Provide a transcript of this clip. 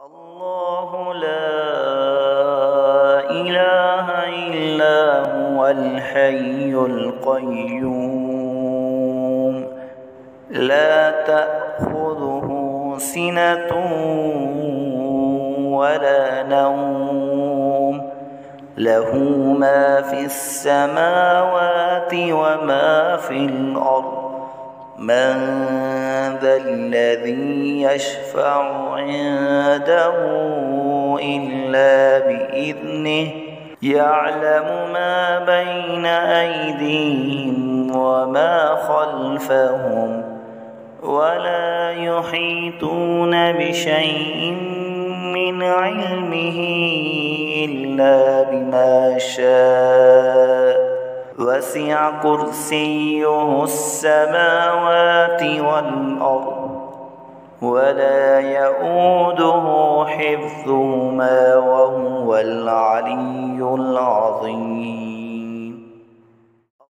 الله لا إله إلا هو الحي القيوم لا تأخذه سنة ولا نوم له ما في السماوات وما في الأرض من ذا الذي يشفع عنده إلا بإذنه يعلم ما بين أيديهم وما خلفهم ولا يحيطون بشيء من علمه إلا بما شاء وسع كرسيه السماوات والأرض ولا يؤوده حفظهما وهو العلي العظيم.